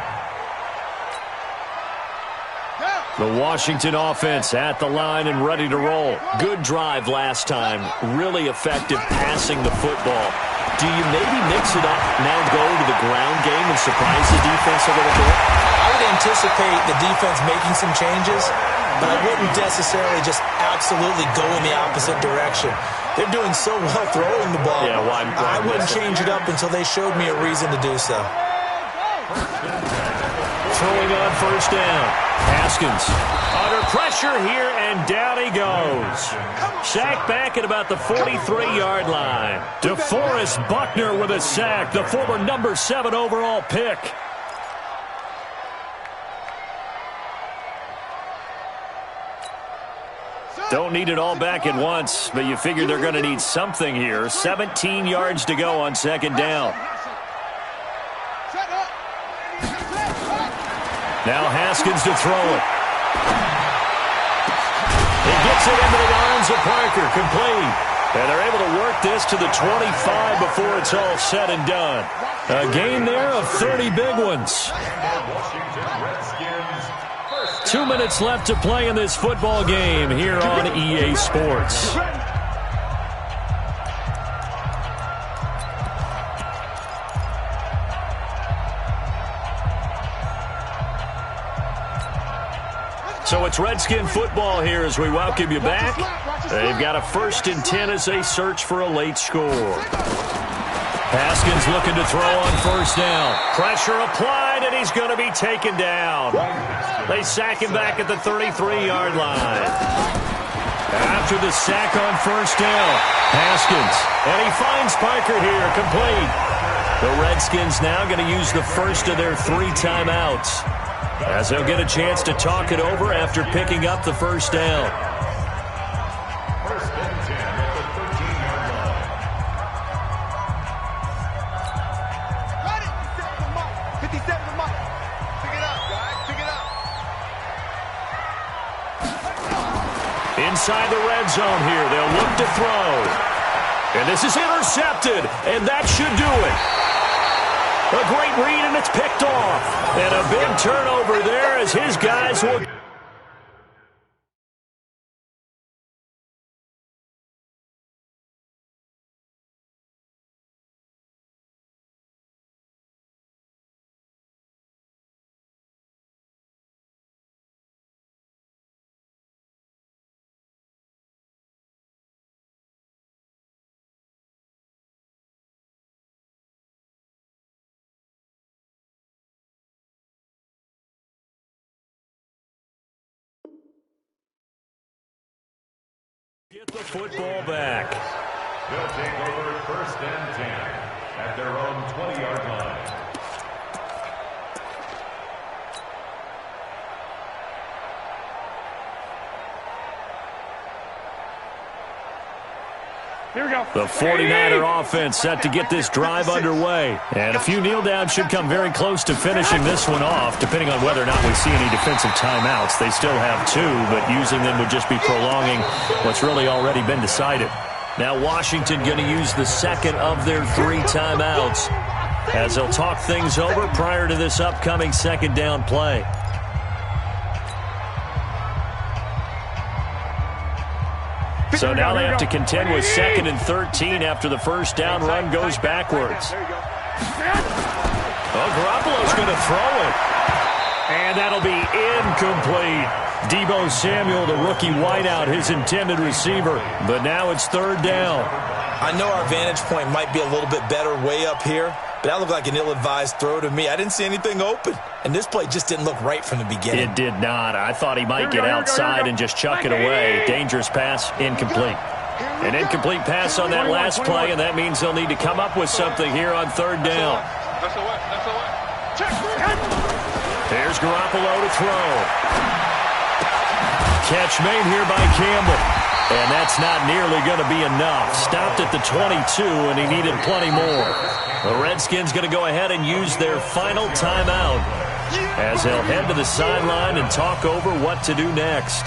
The Washington offense at the line and ready to roll. Good drive last time. Really effective passing the football. Do you maybe mix it up, now go to the ground game and surprise the defense a little bit? I would anticipate the defense making some changes, but I wouldn't necessarily just absolutely go in the opposite direction. They're doing so well throwing the ball. Yeah, why I wouldn't change it up until they showed me a reason to do so. Throwing on first down. Haskins under pressure here, and down he goes. Sack back at about the 43-yard line. DeForest Buckner with a sack, the former number 7 overall pick. Don't need it all back at once, but you figure they're going to need something here. 17 yards to go on 2nd down. Now Haskins to throw it. He gets it into the arms of Parker, complete. And they're able to work this to the 25 before it's all said and done. A gain there of 30 big ones. 2 minutes left to play in this football game here on EA Sports. So it's Redskin football here as we welcome you back. They've got a 1st and 10 as they search for a late score. Haskins looking to throw on first down. Pressure applied, and he's going to be taken down. They sack him back at the 33-yard line. After the sack on first down, Haskins, and he finds Parker here, complete. The Redskins now going to use the first of their 3 timeouts, as they'll get a chance to talk it over after picking up the first down. 1st and 10 at the 13-yard line. Got it! 57 to Mike. Pick it up, guys. Pick it up. Inside the red zone here. They'll look to throw. And this is intercepted, and that should do it. A great read, and it's picked off. And a big turnover there as his guys will... Get the football back. They'll take over 1st and 10 at their own 20-yard line. Here we go. The 49er offense set to get this drive underway. And a few kneel downs should come very close to finishing this one off, depending on whether or not we see any defensive timeouts. They still have 2, but using them would just be prolonging what's really already been decided. Now Washington going to use the second of their 3 timeouts as they'll talk things over prior to this upcoming second down play. So now they have to contend with 2nd and 13 after the first down run goes backwards. Oh, Garoppolo's going to throw it. And that'll be incomplete. Deebo Samuel, the rookie wideout, his intended receiver. But now it's 3rd down. I know our vantage point might be a little bit better way up here, but that looked like an ill-advised throw to me. I didn't see anything open, and this play just didn't look right from the beginning. It did not. I thought he might get outside and just chuck it away. Dangerous pass, incomplete. An incomplete pass on that last play, and that means they'll need to come up with something here on 3rd down. Here's Garoppolo to throw. Catch made here by Campbell. And that's not nearly going to be enough. Stopped at the 22, and he needed plenty more. The Redskins going to go ahead and use their final timeout as they'll head to the sideline and talk over what to do next.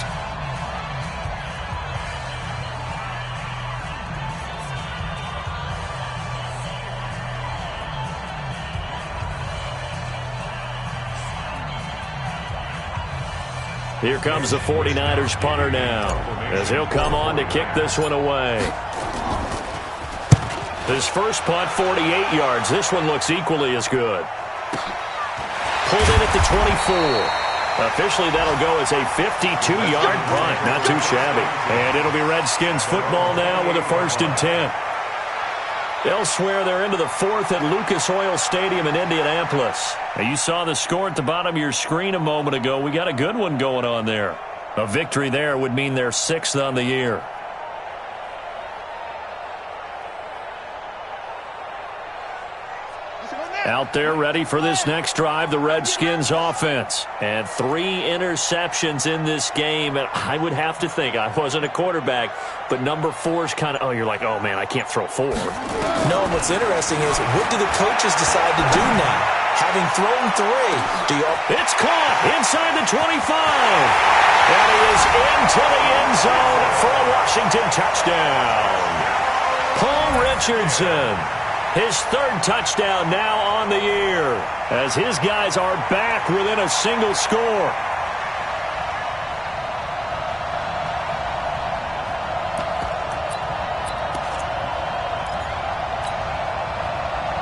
Here comes the 49ers punter now as he'll come on to kick this one away. His first punt, 48 yards. This one looks equally as good. Pulled in at the 24. Officially, that'll go as a 52-yard punt. Not too shabby. And it'll be Redskins football now with a 1st and 10. Elsewhere, they're into the 4th at Lucas Oil Stadium in Indianapolis. Now, you saw the score at the bottom of your screen a moment ago. We got a good one going on there. A victory there would mean they're 6th on the year. Out there ready for this next drive, the Redskins offense. And 3 interceptions in this game. And I would have to think, I wasn't a quarterback, but number 4 is kind of, you're like, oh, man, I can't throw 4. No, and what's interesting is, what do the coaches decide to do now? Having thrown 3, do you... It's caught inside the 25. And he is into the end zone for a Washington touchdown. Paul Richardson. His 3rd touchdown now on the year as his guys are back within a single score.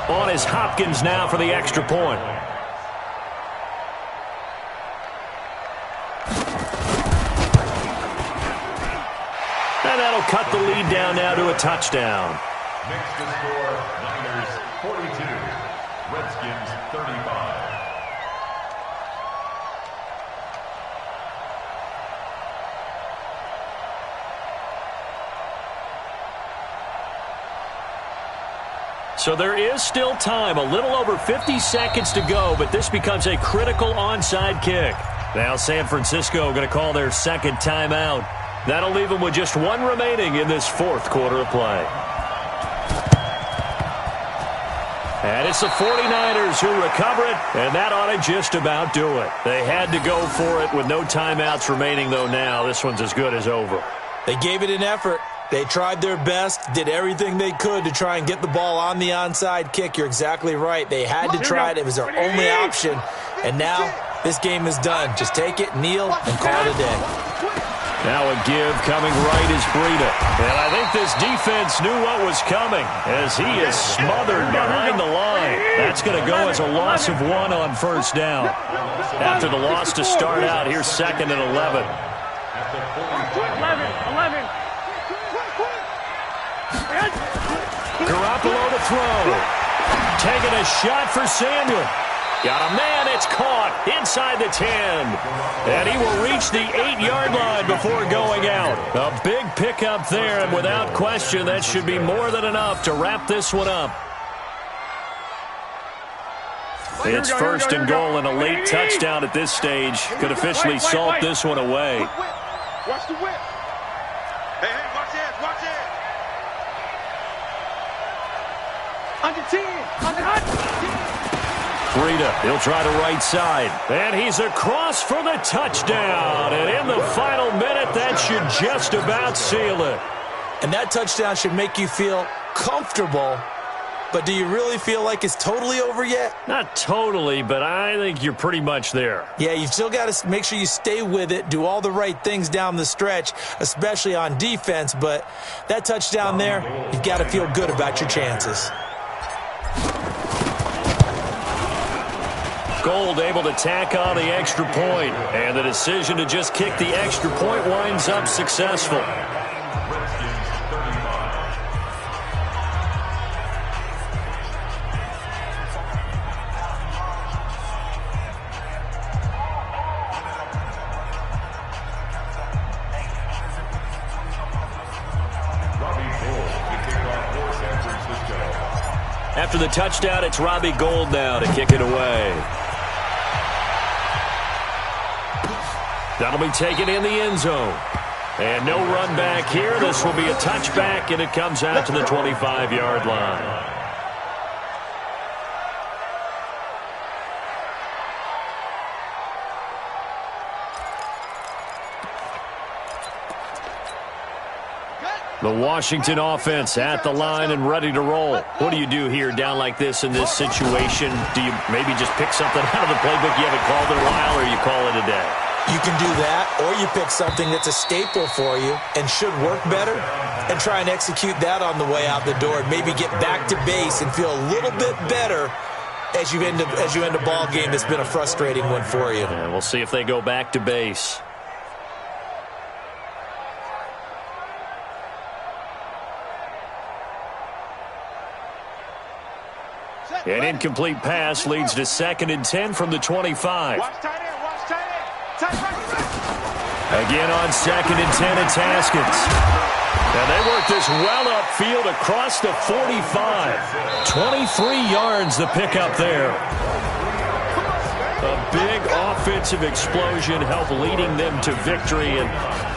On is Hopkins now for the extra point. And that'll cut the lead down now to a touchdown. Makes the score Niners 42, Redskins 35. So there is still time, a little over 50 seconds to go, but this becomes a critical onside kick. Now San Francisco going to call their 2nd timeout. That'll leave them with just 1 remaining in this 4th quarter of play. And it's the 49ers who recover it, and that ought to just about do it. They had to go for it with no timeouts remaining, though, now. This one's as good as over. They gave it an effort. They tried their best, did everything they could to try and get the ball on the onside kick. You're exactly right. They had to try it. It was their only option. And now this game is done. Just take it, kneel, and call it a day. Now a give coming right is Breida. And I think this defense knew what was coming as he is smothered behind the line. That's going to go as a loss of 1 on first down. After the loss to start out, here's 2nd and 11. 11. Garoppolo to throw. Taking a shot for Samuel. Got a man, it's caught inside the 10. And he will reach the 8-yard line before going out. A big pickup there, and without question, that should be more than enough to wrap this one up. It's 1st and goal, and a late touchdown at this stage could officially salt this one away. Watch the whip. Hey, watch it, watch it. Under 10, Breida, he'll try to right side. And he's across for the touchdown. And in the final minute, that should just about seal it. And that touchdown should make you feel comfortable. But do you really feel like it's totally over yet? Not totally, but I think you're pretty much there. Yeah, you've still got to make sure you stay with it, do all the right things down the stretch, especially on defense. But that touchdown there, you've got to feel good about your chances. Gold able to tack on the extra point, and the decision to just kick the extra point winds up successful. After the touchdown, it's Robbie Gould now to kick it away. That'll be taken in the end zone. And no run back here. This will be a touchback, and it comes out to the 25-yard line. The Washington offense at the line and ready to roll. What do you do here down like this in this situation? Do you maybe just pick something out of the playbook you haven't called in a while, or you call it a day? You can do that, or you pick something that's a staple for you and should work better and try and execute that on the way out the door and maybe get back to base and feel a little bit better as you end a ball game that's been a frustrating one for you. Yeah, we'll see if they go back to base. An incomplete pass leads to 2nd and 10 from the 25. Again on 2nd and 10, it's Haskins. And they work this well upfield across the 45. 23 yards the pickup there. A big offensive explosion helped leading them to victory. And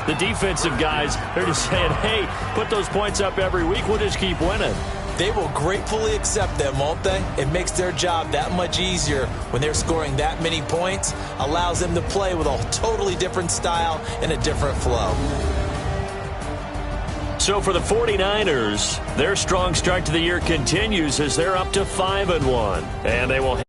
the defensive guys, they're just saying, hey, put those points up every week. We'll just keep winning. They will gratefully accept them, won't they? It makes their job that much easier when they're scoring that many points. Allows them to play with a totally different style and a different flow. So for the 49ers, their strong start to the year continues as they're up to 5-1. And they will